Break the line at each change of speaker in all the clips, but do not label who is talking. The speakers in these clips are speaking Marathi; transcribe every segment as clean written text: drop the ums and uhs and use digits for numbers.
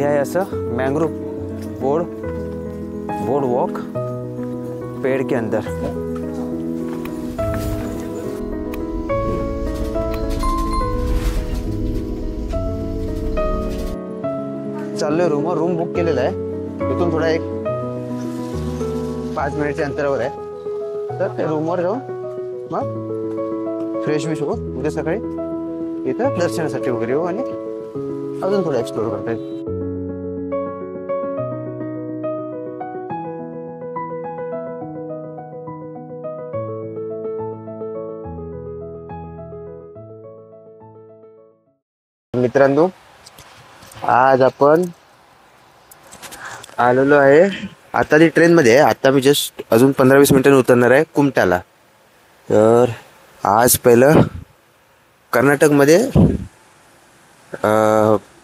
हे आहे असं मॅंग्रोव बोर्ड वॉक पेड़ के अंदर। चाललोय रूम बुक केलेला आहे, इथून थोडा एक 5 मिनिटच्या अंतरावर आहे। तर त्या रूमवर जाऊन मग फ्रेश होऊन उद्या सकाळी इथं दर्शनासाठी वगैरे येऊ आणि अजून थोडं एक्सप्लोर करता येईल। मित्रांनो, आज आपण आलेलो आहे, आता ती ट्रेन मध्ये आहे। आता मी जस्ट अजून 15-20 मिनिटांनी उतरणार आहे कुमटाला। तर आज पहिलं कर्नाटकमध्ये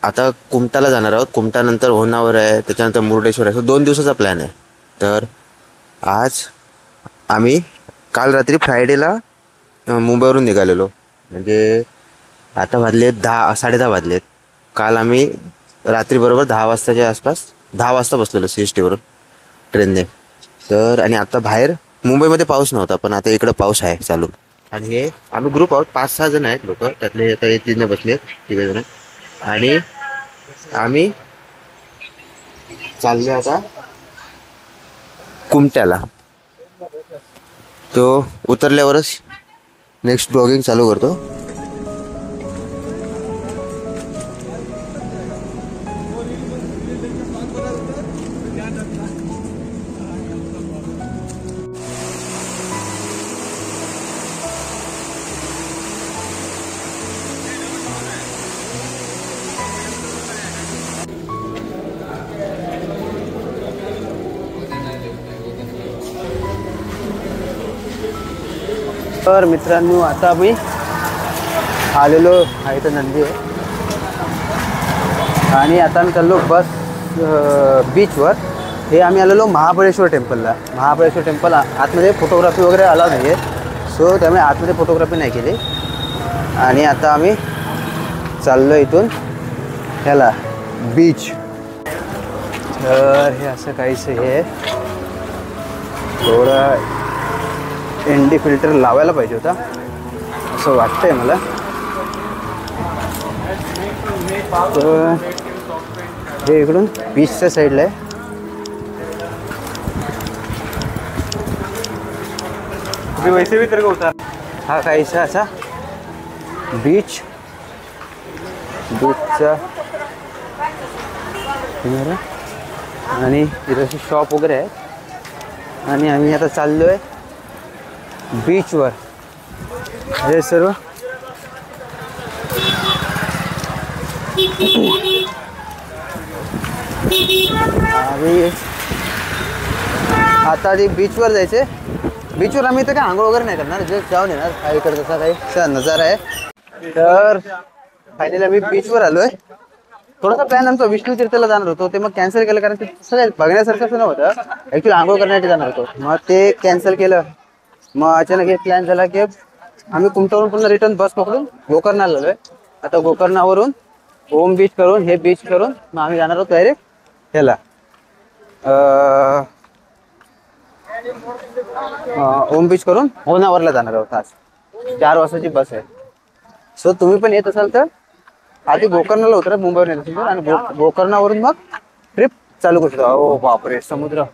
आता कुमटाला जाणार आहोत। कुमटानंतर होन्नावर आहे, त्याच्यानंतर मुर्डेश्वर आहे। 2 दिवसाचा प्लॅन आहे। तर आज आम्ही काल रात्री फ्रायडेला मुंबईवरून निघालेलो, म्हणजे आता वाजलेत 10-10:30 वाजलेत। काल आम्ही रात्री बरोबर 10 वाजताच्या आसपास 10 वाजता बसलेलो CST वरून ट्रेनने। तर आणि आता बाहेर मुंबईमध्ये पाऊस नव्हता, पण आता इकडं पाऊस आहे चालू। आणि हे आम्ही ग्रुप आहोत, 5-6 जण आहेत लोक, त्यातले आता 3 जण बसलेत, 3 जण। आणि आम्ही चाललो आता कुमट्याला। तो उतरल्यावरच नेक्स्ट ब्लॉगिंग चालू करतो। तर मित्रांनो, आता आम्ही आलेलो आहे तर नंदी आहे, आणि आता आम्ही चाललो बीचवर। हे आम्ही आलेलो महाबळेश्वर टेम्पलला। महाबळेश्वर टेम्पल आतमध्ये फोटोग्राफी वगैरे अलाउड नाही आहे, सो त्यामुळे आतमध्ये फोटोग्राफी नाही केली। आणि आता आम्ही चाललो इथून ह्याला बीच। तर हे असं काहीसं हे थोडं ND फिल्टर लावायला पाहिजे होता असं वाटतंय मला। तर हे इकडून बीचच्या साईडला आहे। वैसे भी तेरे उतार हा काहीसा असा बीचचा आणि इथे शॉप वगैरे आहे। आणि आम्ही आता चाललोय बीचवर। हे सर्व आता आधी बीचवर जायचे। बीचवर आम्ही इथं काय आंघोळ वगैरे नाही करणार, जस्ट जाऊन येणार। काय इकडे तसा काही नजारा आहे। तर फायनली आम्ही बीचवर आलोय। थोडासा प्लॅन आमचा विष्णू तीर्थला जाणार होतो, ते मग कॅन्सल केलं, कारण ते सगळं बघण्यासारखं नव्हतं। ॲक्च्युली आंघोळ करण्यासाठी जाणार होतो, मग ते कॅन्सल केलं। मग अचानक एक प्लॅन झाला की आम्ही कुमटावरून पुन्हा रिटर्न बस पकडून गोकर्णाला आलोय। आता गोकर्णावरून ओम बीच करून हे बीच करून मग आम्ही जाणार आहोत डायरेक्ट ह्याला ओम बीच करून होन्नावरला जाणार आहोत। आज 4 वाजताची बस आहे। सो तुम्ही पण येत असाल तर आधी गोकर्णाला उतरा, मुंबईवर येत असेल तर, आणि गोकर्णावरून मग ट्रिप चालू करू शकता। ओ बापरे, समुद्र।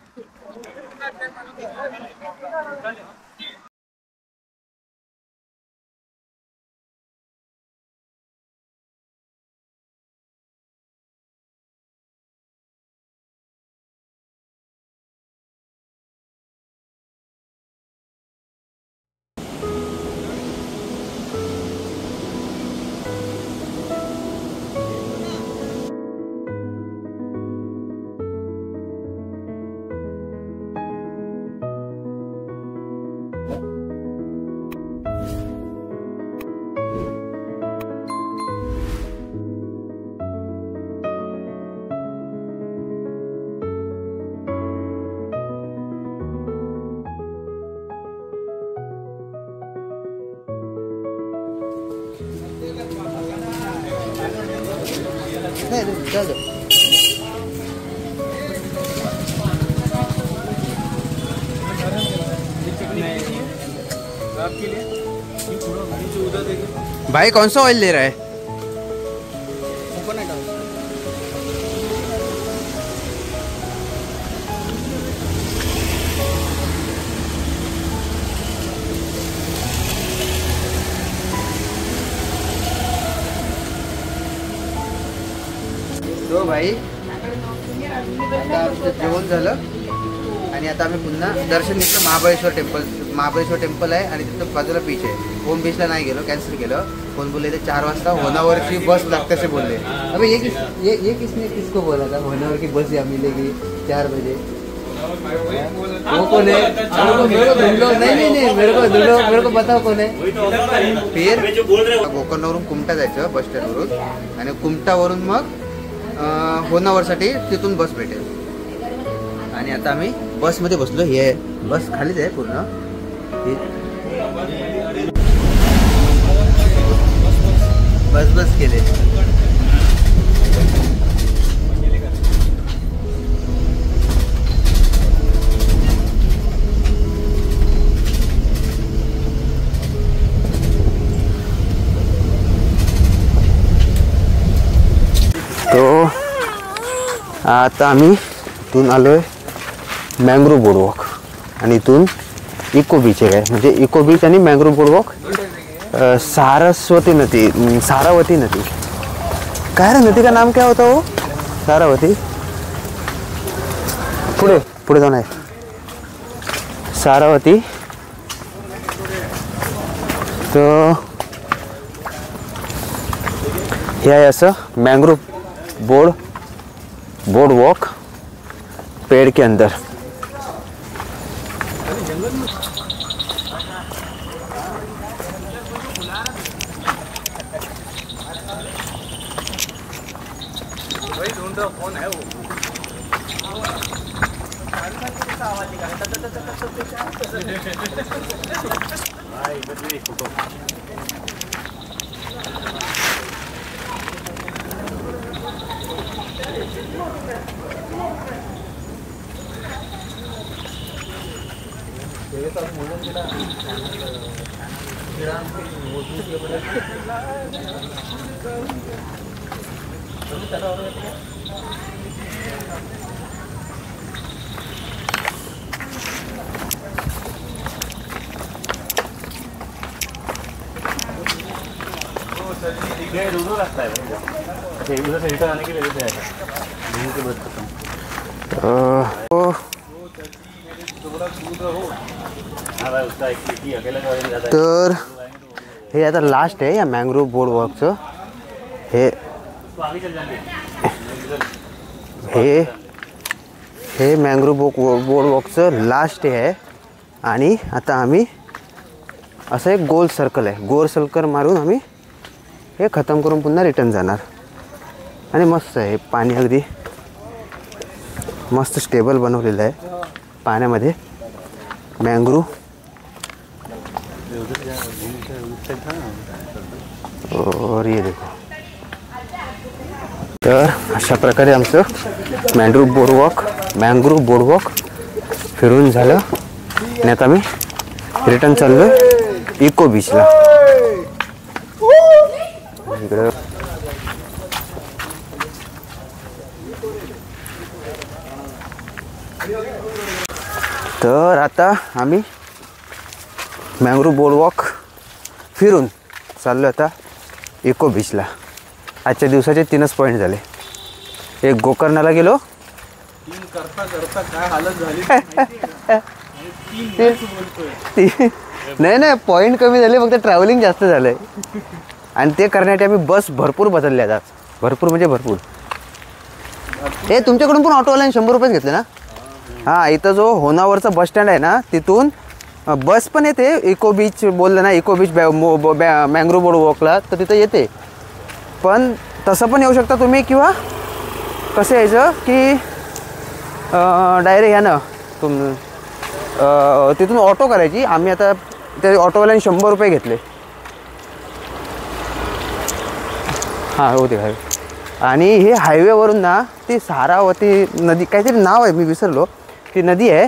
नहीं चल भाई कौन सा ऑयल ले रहा है? तो भाई आता आमचं जेवण झालं आणि आता आम्ही पुन्हा दर्शन घेतलं महाबळेश्वर टेम्पल आहे आणि तिथं बाजूला बीच आहे. होम बीचला नाही गेलो, कॅन्सल केलं. कोण बोलले ते 4 वाजता होनावरची बस लागते असे बोलले. अबे ये किसने किसको बोला था होनावर की बस या मिलेगी 4 बजे? वो कौन है? मेरे को ढूंढ लो. नहीं मेरे को बताओ कौन है. फिर गोकर्णवरून कुमटा जायचं बस स्टँडवरून आणि कुमटावरून मग होनावरसाठी तिथून बस भेटेल. आणि आता आम्ही बसमध्ये बसलो. हे बस खालीच आहे पूर्ण. बस केले. तो आता आम्ही इथून आलोय मँग्रोव्ह बोर्डवॉक आणि इथून इको बीच आहे. म्हणजे इको बीच आणि मँग्रोव्ह बोर्डवॉक. सारस्वती नदी काय रे नदी का नाम क्या होता वो? सारावती. पुढे जाऊन आहे सारावती. तर हे आहे असं मँग्रोव्ह बोर्डवॉक पेड़ के अंदर. रास्ता है उधर से रिटर्न आने के लिए तर हे आता लास्ट आहे या मँग्रोव्ह बोर्डवॉकचं. हे मँग्रोव्ह बोर्डवॉकचं लास्ट आहे. आणि आता आम्ही असं एक गोल सर्कल मारून आम्ही हे खतम करून पुन्हा रिटर्न जाणार. आणि मस्त आहे पाणी, अगदी मस्त स्टेबल बनवलेलं आहे पाण्यामध्ये मँग्रोव्ह. और ये देखो. तर अशा प्रकारे आमचं मँग्रोव्ह बोर्डवॉक फिरून झालं आणि आता आम्ही रिटर्न चाललो इको बीचला. इकडं तर आता आम्ही मँग्रोव्ह बोर्डवॉक फिरून चाललो आता इको बीचला. आजच्या दिवसाचे 3च पॉईंट झाले. एक गोकर्णाला गेलो. नाही पॉईंट कमी झाले, फक्त ट्रॅव्हलिंग जास्त झालंय. आणि ते करण्यासाठी आम्ही बस भरपूर बदलल्या जात. भरपूर म्हणजे भरपूर. हे तुमच्याकडून पण ऑटोवाल्याने 100 रुपये घेतले ना? हां, इथं जो होनावरचा बस स्टँड आहे ना, तिथून बस पण येते. इको बीच बोललं ना, इको बीच मँग्रोव्ह बोर्डवॉकला, तर तिथं येते. पण तसं पण येऊ शकता तुम्ही, किंवा कसं यायचं की डायरेक्ट ह्यानं तिथून ऑटो करायची. आम्ही आता त्या ऑटोवाल्याने 100 रुपये घेतले. हां होते काय. आणि हे हायवेवरून ना ती सारावती नदी, काहीतरी नाव आहे मी विसरलो, ती नदी आहे.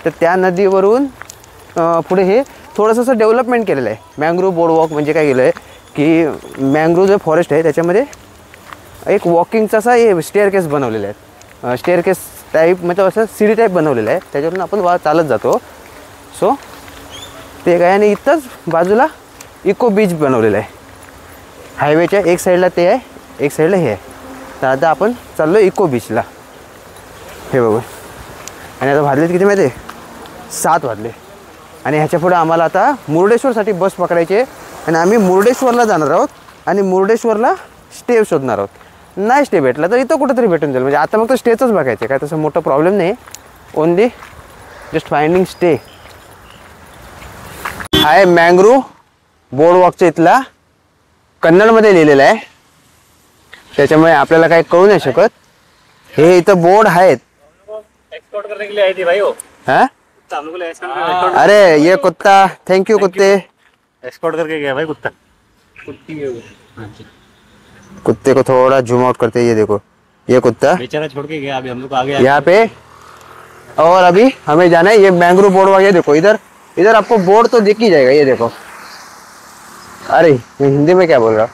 तर त्या नदीवरून
पुढे हे थोडंसं असं डेव्हलपमेंट केलेलं आहे. मँग्रोव्ह बोर्डवॉक म्हणजे काय केलं आहे की मँग्रोव्ह जो फॉरेस्ट आहे त्याच्यामध्ये एक वॉकिंगचा असा हे स्टेअरकेस बनवलेले आहेत. स्टेअरकेस टाईप म्हणजे असं सीडी टाईप बनवलेलं आहे, त्याच्यातून आपण चालत जातो. सो ते काय, आणि इथंच बाजूला इको बीच बनवलेलं आहे. हायवेच्या एक साईडला ते आहे, एक साईडला हे आहे. तर आता आपण चाललो इको बीचला. हे बघू. आणि आता वाजलेत किती माहिती आहे? 7 वाजले. आणि ह्याच्या पुढे आम्हाला आता मुर्डेश्वरसाठी बस पकडायची आहे. आणि आम्ही मुर्डेश्वरला जाणार आहोत आणि मुर्डेश्वरला स्टे शोधणार आहोत. नाही स्टे भेटला तर इथं कुठंतरी भेटून जाईल. म्हणजे आता मग तर स्टेचंच बघायचं, काय तसं मोठं प्रॉब्लेम नाही. Only just finding stay. आहे मँग्रोव्ह बोर्डवॉकच्या इथला, कन्नडमध्ये लिहिलेलं आहे, त्याच्यामुळे आपल्याला काही कळू नाही शकत. हे इथं बोर्ड आहेत.
एक्सपोर्ट करने के लिए आई थी भाई वो।
हाँ
हम लोग एक्सपोर्ट
अरे ये कुत्ता, थैंक यू कुत्ते.
एक्सपोर्ट करके गया भाई कुत्ता।
कुत्ते को थोड़ा जूम आउट करते, ये देखो ये कुत्ता
बेचारा छोड़ के गया, अभी हम लोग आगे
यहाँ पे. और अभी हमें जाना है ये मैंग्रोव बोर्ड वाला. ये देखो इधर, इधर आपको बोर्ड तो दिख ही जाएगा. ये देखो, अरे मैं हिंदी में क्या बोल रहा हूँ.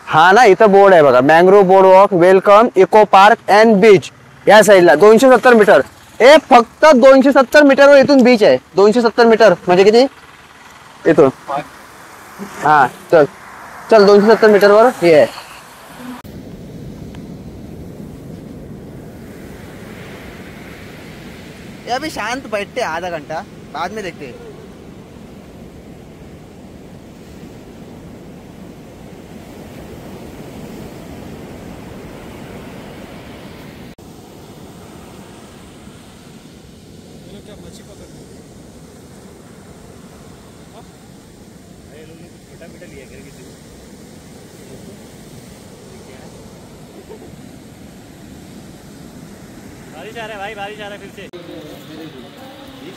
हाँ ना, इथं बोर्ड आहे बघा, mangrove board walk welcome eco park and beach. या साईडला 270 मीटर. हे फक्त 270 मीटरवर इथून बीच आहे. 270 मीटर म्हणजे किती इथून? हा चल चल 270 मीटरवर हे आहे. ये अभी शांत बैठते आधा घंटा, बाद में देखते हैं.
बारिश आ रहा है भाई, बारिश आ रहा है फिर से।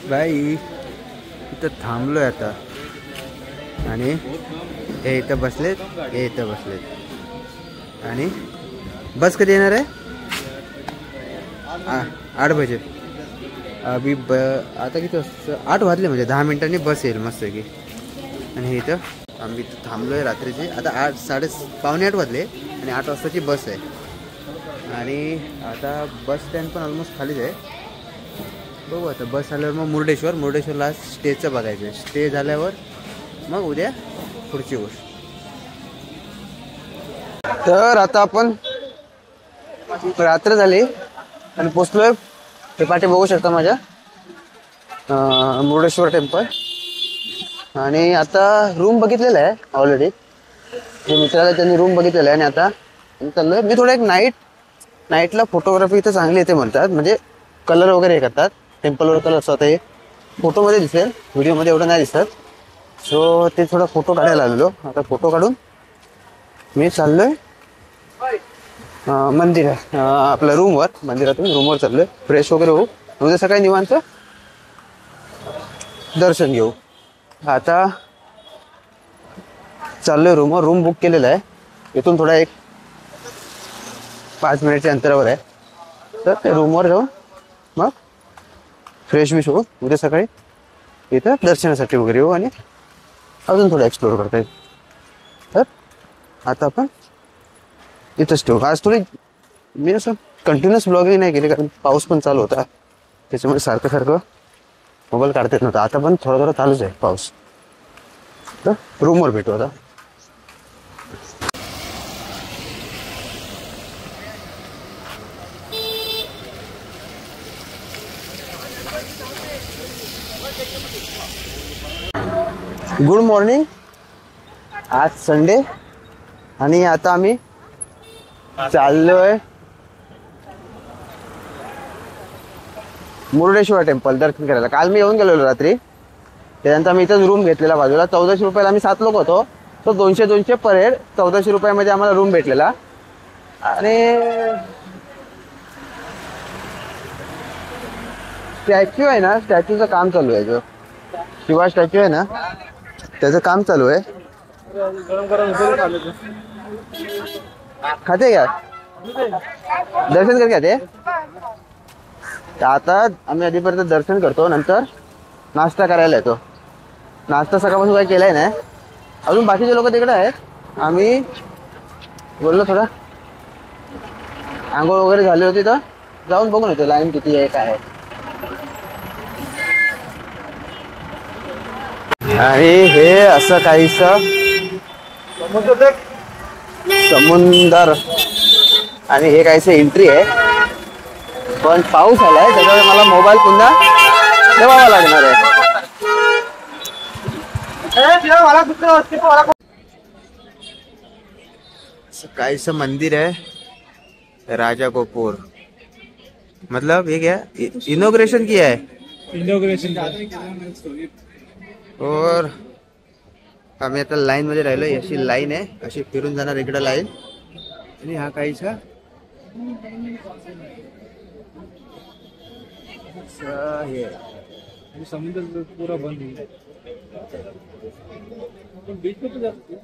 बाई इथं थांबलोय आता. आणि हे इथं बसलेत, हे इथं बसलेत. आणि बस कधी येणार आहे? 8 बजे. अभी आता किती वाजता? 8 वाजले, म्हणजे 10 मिनिटांनी बस येईल मस्त की. आणि हे इथं आम्ही इथं थांबलोय रात्रीचे. आता 8:30 वाजले आणि 8 वाजताची बस आहे. आणि आता बस स्टँड पण ऑलमोस्ट खालीच आहे. बघू आता बस आल्यावर मग मुर्डेश्वरला स्टेचं बघायचं. स्टे झाल्यावर मग उद्या पुढची गोष्ट. तर आता आपण रात्र झाली आणि पोचलोय. हे पाठी बघू शकता माझ्या मुर्डेश्वर टेम्पल. आणि आता रूम बघितलेला आहे ऑलरेडी. जे मित्राला त्यांनी रूम बघितलेला आहे. आणि आता चाललोय मी थोडं एक नाईटला फोटोग्राफी इथं चांगली येते म्हणतात. म्हणजे कलर वगैरे हे करतात, टेम्पलवर कलर असतात. हे फोटोमध्ये दिसेल, व्हिडिओमध्ये एवढं नाही दिसत. सो ते थोडा फोटो काढायला आलेलो. आता फोटो काढून मी चाललोय मंदिर आपल्या रूमवर. मंदिरातून रूमवर चाललोय. फ्रेश वगैरे होऊ, उद्या सकाळी निवांत दर्शन घेऊ. आता चाललोय रूमवर. रूम बुक केलेला आहे. इथून थोडा एक 5 मिनिटच्या अंतरावर आहे. तर ते रूमवर जाऊन मग फ्रेश विश होऊन उद्या सकाळी इथं दर्शनासाठी वगैरे येऊ आणि अजून थोडं एक्सप्लोर करता येईल. तर आता आपण इथंच ठेवू. आज थोडी मी असं कंटिन्युअस ब्लॉगिंग नाही केली, कारण पाऊस पण चालू होता. त्याच्यामुळे सारखं मोबाईल काढता येत नव्हता. आता पण थोडा चालूच आहे पाऊस. तर रूमवर भेटू आता. Good morning. आज संडे आणि आता आम्ही चाललोय मुर्डेश्वर टेम्पल दर्शन करायला. काल मी येऊन गेलेलो रात्री. त्यानंतर आम्ही इथंच रूम घेतलेला बाजूला. 1400 रुपयाला आम्ही 7 लोक होतो. तो 200 पर हेड 1400 रुपयामध्ये आम्हाला रूम भेटलेला. आणि स्टॅच्यू आहे ना, स्टॅच्यूचं काम चालू आहे. जो शिवा स्टॅच्यू आहे ना, त्याचं काम चालू आहे. खाते का दर्शन कर खाते. आता आम्ही आधीपर्यंत दर्शन करतो, नंतर नाश्ता करायला येतो. नाश्ता सकाळपासून काही केलाय नाही. अजून बाकीचे लोक तिकडे आहेत. आम्ही बोललो थोडा आंघोळ वगैरे झाली होती तर जाऊन बघून येतो लाईन किती आहे काय आहे. आणि हे असं काहीसं समुंदर आणि हे काहीसं एंट्री आहे. पण पाऊस आलाय त्याच्यामुळे मला मोबाईल पुन्हा ठेवावा लागणार आहे. काहीसं मंदिर है राजा कपूर. मतलब ये क्या इनोग्रेशन किया है.
इनॉग्रेशन
और आम्ही आता लाईन मध्ये राहिलो. अशी लाईन आहे अशी फिरून जाणार इकडे लाईन. आणि हा काहीसा हे
समुद्र पूरा बंद है. बीच में तो जाते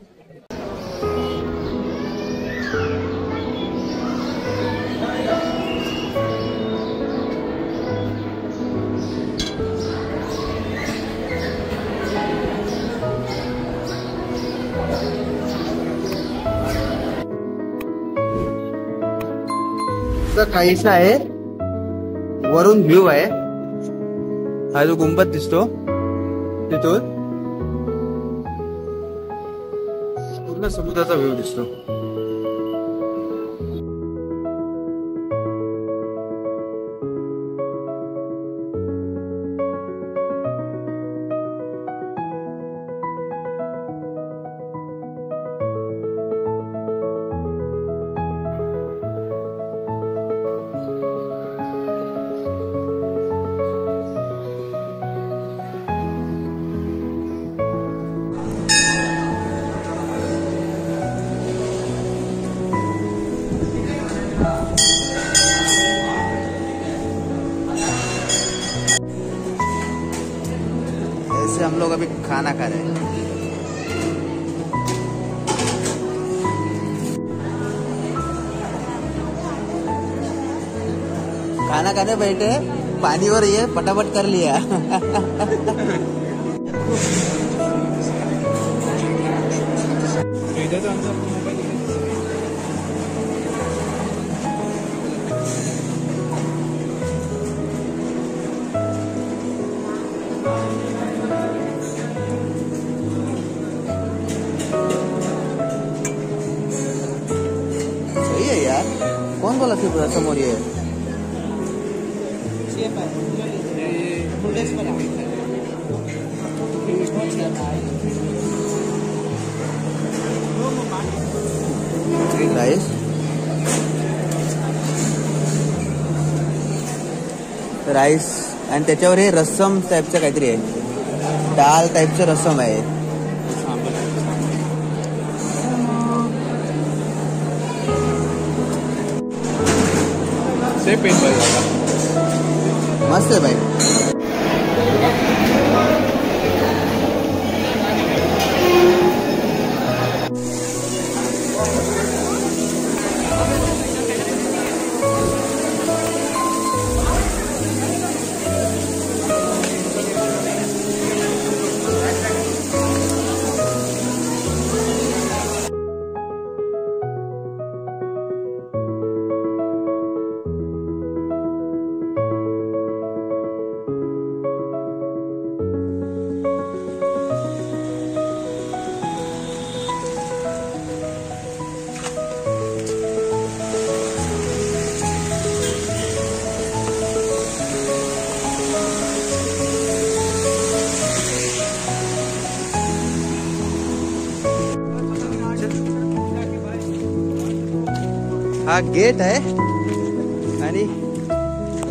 काहीसा आहे. वरून व्ह्यू आहे. हा जो गुंबद दिसतो तिथून पूर्ण समुद्राचा व्ह्यू दिसतो. हम लोग अभी खाना खा रहे हैं. खाना खाने बैठे पानी और ये फटाफट कर लिया. कौन बोला कि समोर ये राईस राईस आणि त्याच्यावर हे रस्सम टाईपचं काहीतरी आहे. डाल टाईपचं रस्सम आहे. मस्त आहे भाई. हा गेट आहे आणि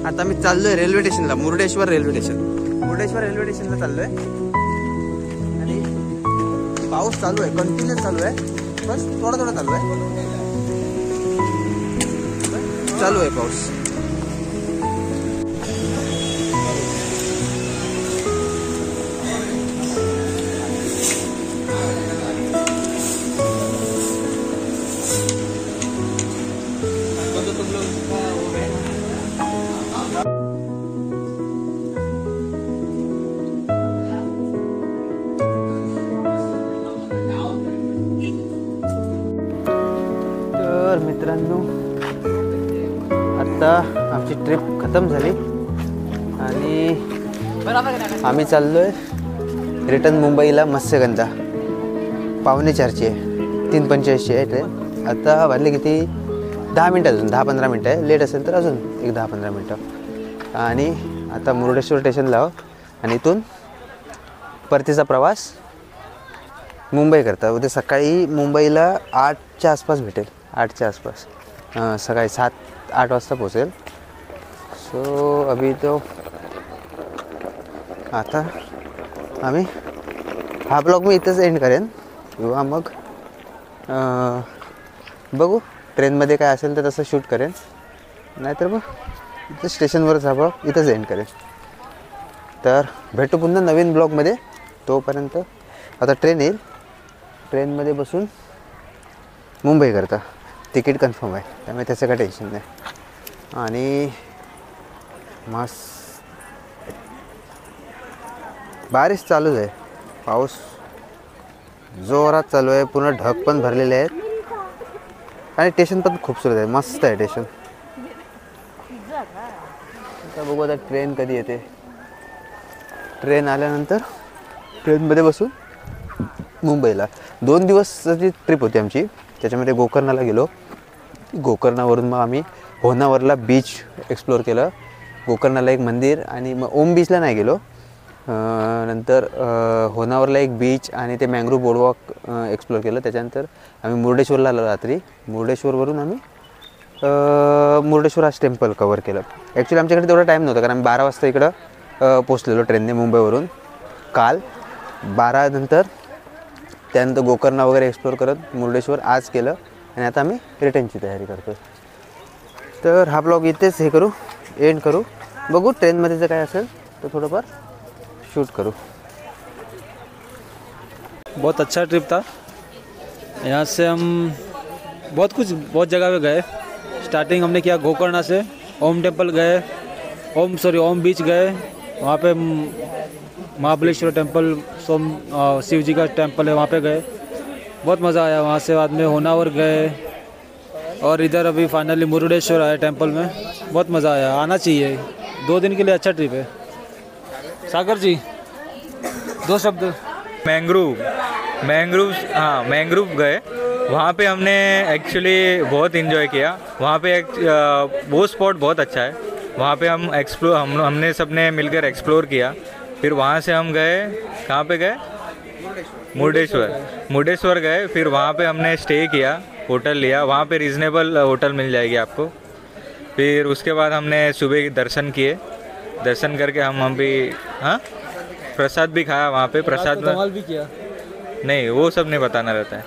आता मी चाललोय रेल्वे स्टेशनला. मुर्डेश्वर रेल्वे स्टेशनला चाललोय. आणि पाऊस चालू आहे. कंटिन्युअस चालू आहे. बस थोडा थोडा चालू आहे पाऊस. मित्रांनो, आत्ता आमची ट्रिप खतम झाली आणि आम्ही चाललोय रिटर्न मुंबईला. मत्स्यगंधा 3:45 आहे, 3:45 आहे ट्रेन. आता वाजले किती, 10 मिनटं, अजून 10-15 मिनटं आहे. लेट असेल तर अजून एक 10-15 मिनटं. आणि आता मुरुडेश्वर स्टेशनला आहोत आणि इथून परतीचा प्रवास मुंबई करता. उद्या सकाळी मुंबईला 8च्या आसपास भेटेल, 8च्या आसपास. सकाळी 7-8 वाजता पोचेल. सो अभी तो आता आम्ही हा ब्लॉग मी इथंच एंड करेन किंवा मग बघू ट्रेनमध्ये काय असेल तर तसं शूट करेन, नाहीतर मग इथं स्टेशनवरच हा ब्लॉग इथंच एंड करेन. तर भेटू पुन्हा नवीन ब्लॉगमध्ये. तोपर्यंत आता ट्रेन येईल, ट्रेनमध्ये बसून मुंबई करता. तिकीट कन्फर्म आहे त्यामुळे त्याचं काय टेन्शन नाही. आणि मस्त बारिश चालूच आहे, पाऊस जोरात चालू आहे, पूर्ण ढग पण भरलेले आहेत आणि स्टेशन पण खूपसूरत आहे, मस्त आहे स्टेशन. आता बघू आता ट्रेन कधी येते. ट्रेन आल्यानंतर ट्रेनमध्ये बसून मुंबईला. 2 दिवसाची ट्रिप होती आमची. त्याच्यामध्ये गोकर्णाला गेलो, गोकर्णावरून मग आम्ही होन्नावरला बीच एक्सप्लोअर केलं, गोकर्णाला एक मंदिर आणि मग ओम बीचला नाही गेलो. नंतर होन्नावरला एक बीच आणि ते मँग्रोव्ह बोर्डवॉक एक्सप्लोअर केलं. त्याच्यानंतर आम्ही मुरुडेश्वरला आलो रात्री. मुरुडेश्वरवरून आम्ही मुरुडेश्वर टेम्पल कवर केलं. ॲक्च्युली आमच्याकडे तेवढा टाईम नव्हता कारण आम्ही 12 वाजता इकडं पोचलेलो ट्रेनने मुंबईवरून काल. 12 नंतर त्यानंतर गोकर्णा वगैरे एक्सप्लोअर करत मुरुडेश्वर आज केलं आणि आता आम्ही रिटर्नची तयारी करतो. तर हा ब्लॉग इथेच हे करू, एंड करू. बघू ट्रेनमध्ये जर काय असेल तर थोडंफार शूट करूँ.
बहुत अच्छा ट्रिप था. यहाँ से हम बहुत जगह पे गए. स्टार्टिंग हमने किया गोकर्णा से, ओम टेम्पल गए, ओम बीच गए. वहाँ पे महाबलेश्वर टेम्पल, शिव जी का टेम्पल है, वहाँ पे गए. बहुत मज़ा आया. वहाँ से बाद में होन्नावर गए और इधर अभी फाइनली मुरुडेश्वर आए टेम्पल में. बहुत मज़ा आया, आना चाहिए. 2 दिन के लिए अच्छा ट्रिप है. सागर जी 2 शब्द.
मैंग्रोव गए. वहाँ पे हमने एक्चुअली बहुत इन्जॉय किया. वहाँ पे वो स्पॉट बहुत अच्छा है. वहाँ पे हमने सबने मिलकर एक्सप्लोर किया. फिर वहाँ से हम गए, कहाँ पे गए, मुरुडेश्वर गए. फिर वहाँ पे हमने स्टे किया, होटल लिया. वहाँ पे रीज़नेबल होटल मिल जाएगी आपको. फिर उसके बाद हमने सुबह दर्शन किए. दर्शन करके हम भी प्रसाद भी खाया वहाँ पे. प्रसाद
कमाल भी किया.
नहीं, वो सब नहीं बताना रहता है.